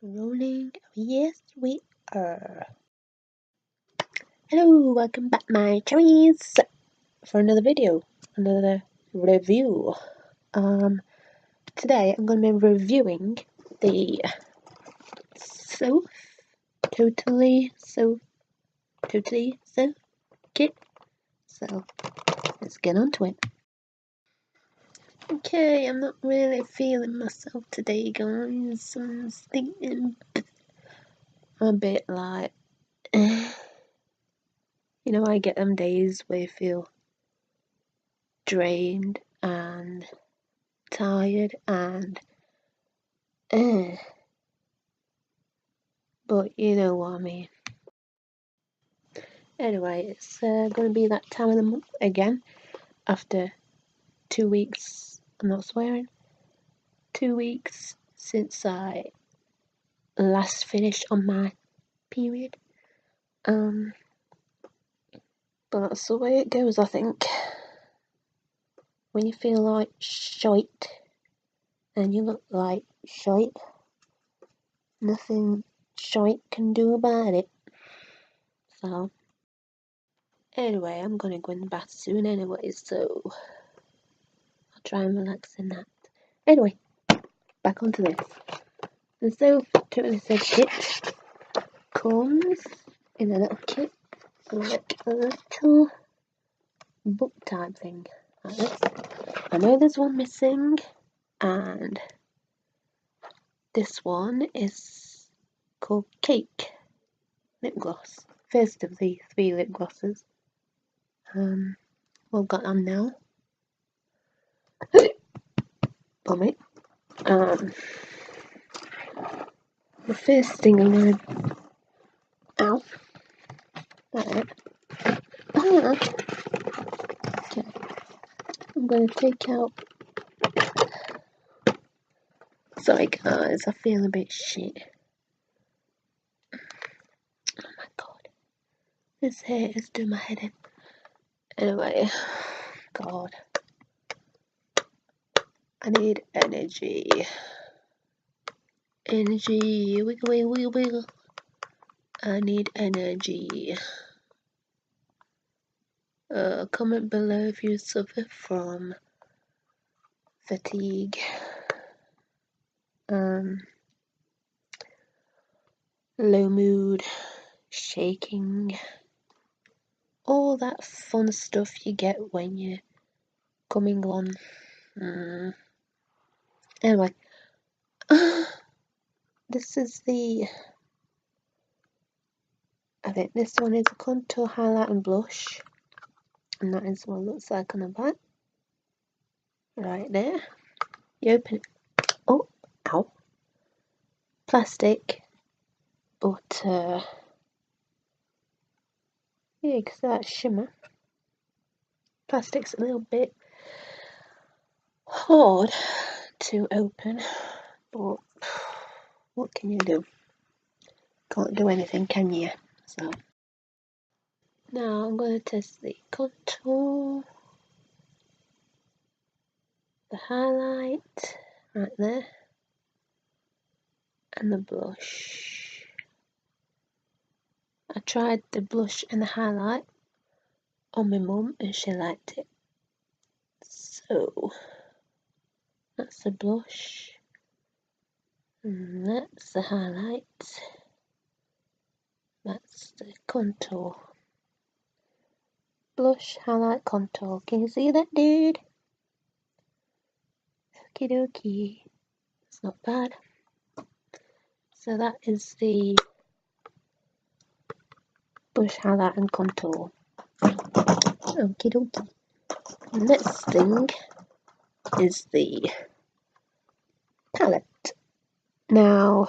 Rolling. Yes, we are. Hello, welcome back, my cherries, for another video, another review. Today I'm going to be reviewing the Soph Totally Soph kit. So let's get on to it. Okay, I'm not really feeling myself today, guys. I'm thinking I'm a bit like. You know, I get them days where you feel drained and tired and but you know what I mean. Anyway, it's gonna be that time of the month again after 2 weeks. I'm not swearing. 2 weeks since I last finished on my period. But that's the way it goes, I think. When you feel like shite and you look like shite, nothing shite can do about it. So anyway, I'm gonna go in the bath soon anyway, so I'll try and relax in that. Anyway, back onto this. The Soph Totally Soph kit comes in a little kit, like a little book type thing, like this. I know there's one missing, and this one is called Cake Lip Gloss. First of the 3 lip glosses. We've got them now. Bummy. The first thing I'm gonna. Ow. There. Okay. I'm gonna take out. Sorry guys, I feel a bit shit. Oh my god. This hair is doing my head in. Anyway, god. I need energy. Energy. Wiggle, wiggle, wiggle. I need energy. Comment below if you suffer from fatigue. Low mood, shaking, all that fun stuff you get when you're coming on. Anyway, this is the. I think this one is a contour highlight and blush, and that is what it looks like on the back. Right there. You open it. Oh, ow. Plastic, but yeah, because that shimmer. Plastic's a little bit hard to open, but what can you do? Can't do anything, can you? So now I'm going to test the contour, the highlight right there, and the blush. I tried the blush and the highlight on my mum and she liked it. So that's the blush, and that's the highlight, that's the contour. Blush, highlight, contour. Can you see that, dude? Okie dokie. It's not bad. So that is the blush, highlight and contour. Okie dokie. The next thing is the palette. Now,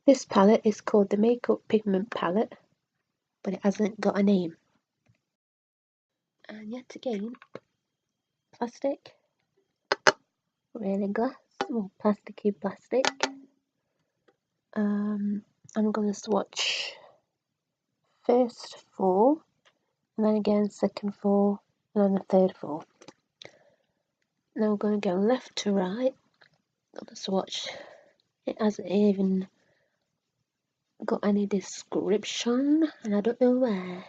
this palette is called the Makeup Pigment Palette, but it hasn't got a name. And yet again, plastic, really glass, or plasticky plastic. I'm going to swatch first 4, and then again second 4, and then the third 4. Now we're going to go left to right. I'm going to swatch It hasn't even got any description, and I don't know why.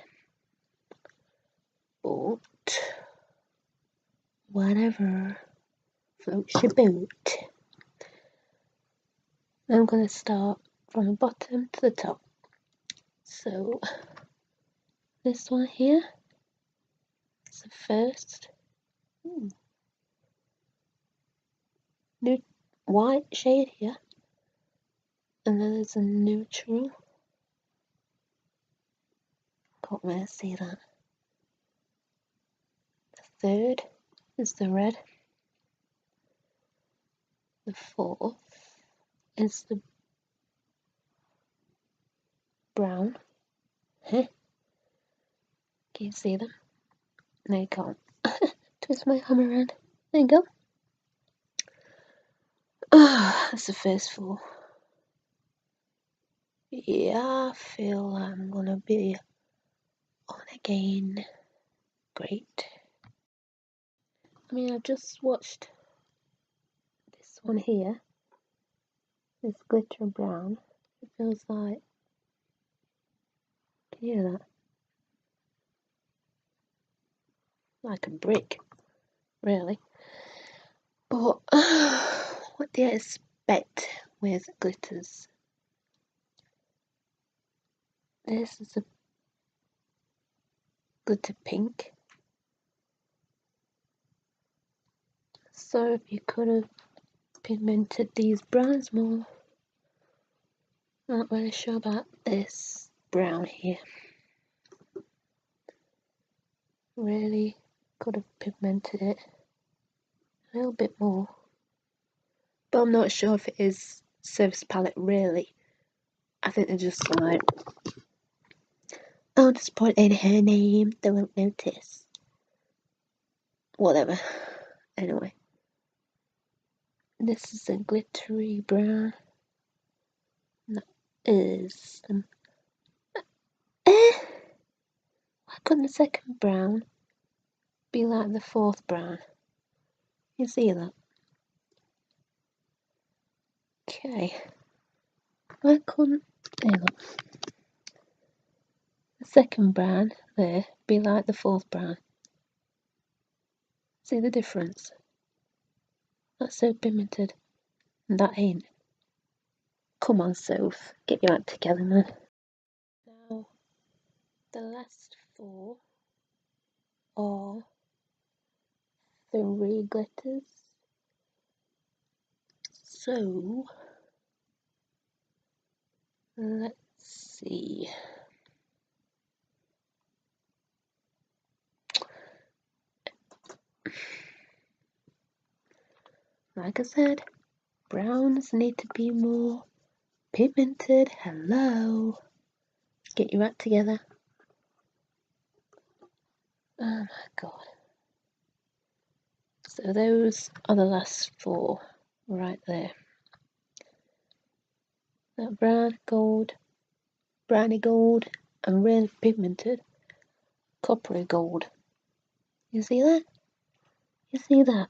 But whatever floats your boat. I'm gonna start from the bottom to the top. So this one here is the first new white shade here, and then there's a neutral. Can't really see that. The third is the red. The fourth is the brown. Huh? Can you see them? No, you can't. Twist my arm around. There you go. That's the first four. Yeah, I feel I'm gonna be on again. Great. I mean, I've just watched this one here. This glitter brown. It feels like. Can you hear that? Like a brick, really. But what do you expect with glitters? This is a glitter pink. So if you could have pigmented these browns more. Not really sure about this brown here. Really could have pigmented it a little bit more. But I'm not sure if it is Soph's palette really. I think they're just like, I'll just put in her name, they won't notice. Whatever. Anyway. This is a glittery brown. That is why couldn't the second brown be like the fourth brown? You see that? Okay. Why couldn't look. The second brown there be like the fourth brown? See the difference? That's so pigmented. And that ain't. Come on, Soph. Get your act together, man. Now, the last four are 3 glitters. So, let's see. Like I said, browns need to be more pigmented. Hello. Get your act together. Oh my god. So those are the last 4 right there. That brown, gold, browny gold, and really pigmented coppery gold. You see that? You see that?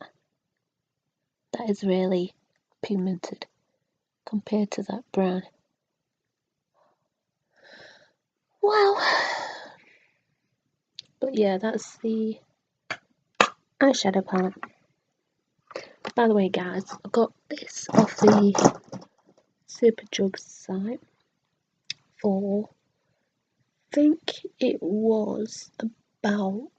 That is really pigmented compared to that brown. Well, but yeah, that's the eyeshadow palette. By the way, guys, I got this off the SUPERDRUG site for, I think it was about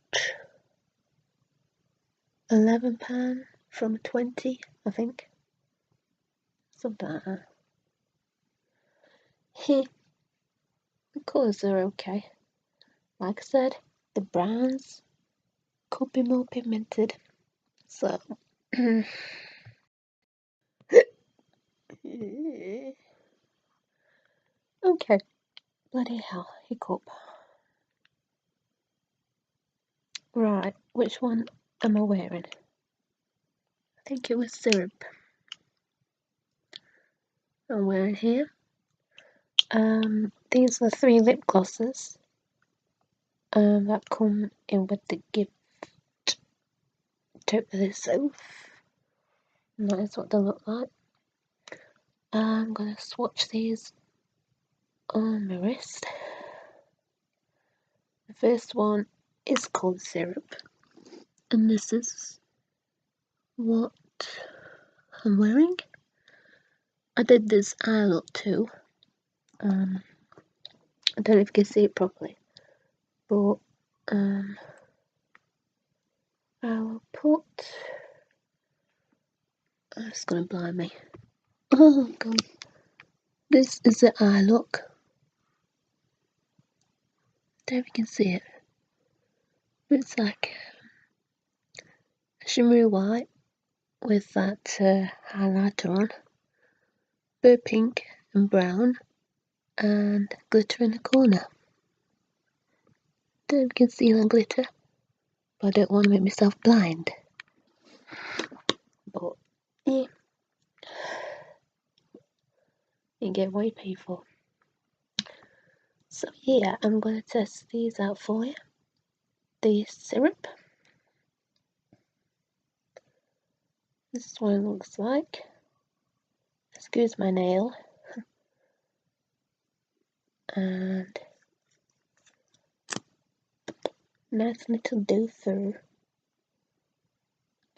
£11 from 20, I think. Something like that. The colours are okay. Like I said, the browns could be more pigmented. So okay. Bloody hell, hiccup. Right, which one am I wearing? I think it was syrup. I'm wearing here. These are 3 lip glosses that come in with the gift totally Soph. And that is what they look like. I'm gonna swatch these on my wrist. The first one is called syrup, and this is what I'm wearing. I did this eye look too. I don't know if you can see it properly, but I will put. Oh, it's gonna blind me. Oh god. This is the eye look. Don't know if you can see it. It's like shimmery white with that highlighter on. Bit pink and brown and glitter in the corner. Don't know if you can see that glitter, but I don't want to make myself blind. But yeah, you get what you pay for. So yeah, I'm gonna test these out for you. The syrup. This is what it looks like. Excuse my nail. And nice little dough through.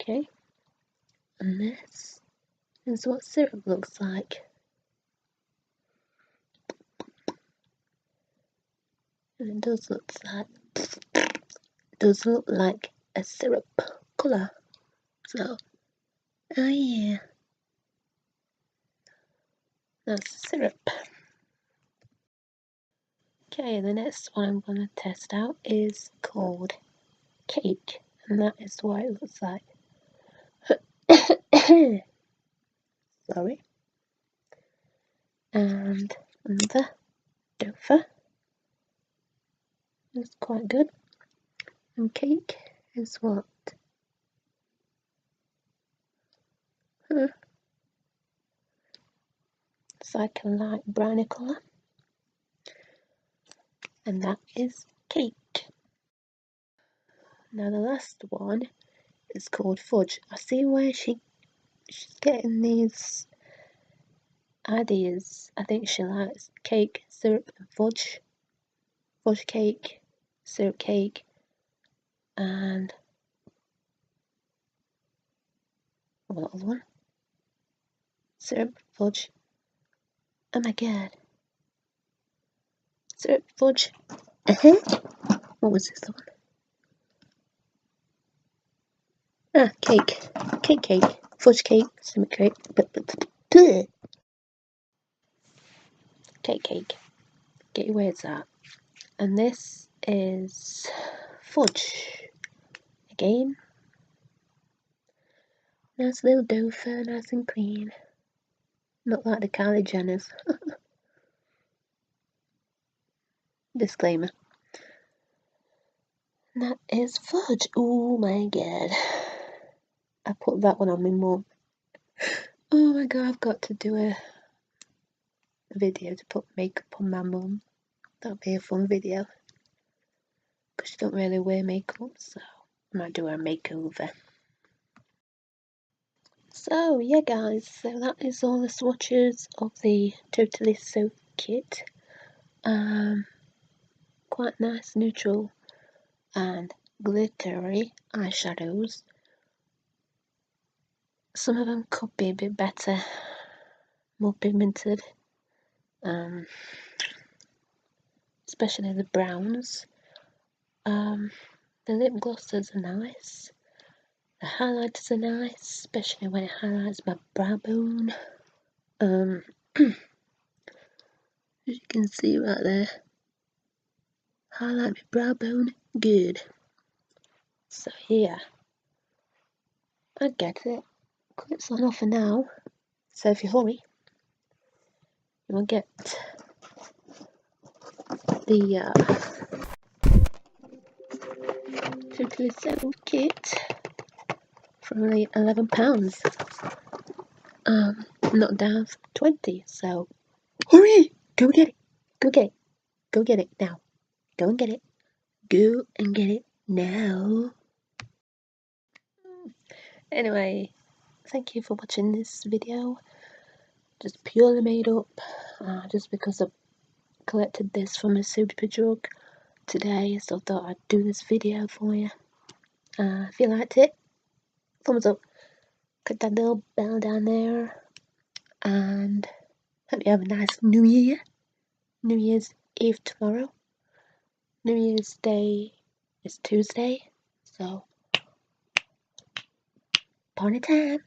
Okay. And this is what syrup looks like. And it does look like a syrup colour. So, oh yeah, that's syrup. Okay, the next one I'm going to test out is called cake, and that is what it looks like. Sorry. And the dofa is quite good. And cake is what? It's like a light browny colour. And that is cake. Now the last one is called fudge. I see where she's getting these ideas. I think she likes cake, syrup and fudge. Fudge cake, syrup cake, and what other one? Syrup, fudge. Oh my god. Syrup, fudge. What was this one? Ah, cake. Cake. Fudge cake. Syrup cake. Cake. Get your words out. And this is fudge. Again. Nice little dough, nice and clean. Not like the Kylie Jenners. Disclaimer. And that is fudge. Oh my god. I put that one on my mum. Oh my god, I've got to do a video to put makeup on my mum. That'll be a fun video. Because she don't really wear makeup, so I might do a makeover. So yeah guys, so that is all the swatches of the Totally Soph kit. Quite nice neutral and glittery eyeshadows. Some of them could be a bit better, more pigmented, especially the browns. The lip glosses are nice. The highlighters are nice, especially when it highlights my brow bone. As you can see right there, highlight my brow bone, good. So yeah, I get it. Clips on offer now, so if you hurry, you will get the Totally Soph kit for only £11. Not down for 20. So hurry, go get it, go get it now. Go and get it. Go and get it now. Anyway, thank you for watching this video. just purely made up, just because I collected this from a SUPERDRUG today, so I thought I'd do this video for you. If you liked it, thumbs up, click that little bell down there, and hope you have a nice New Year. New Year's Eve tomorrow. New Year's Day is Tuesday, so party time,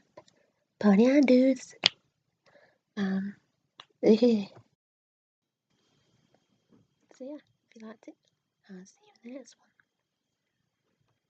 party on, dudes. So yeah, if you liked it, I'll see you in the next one.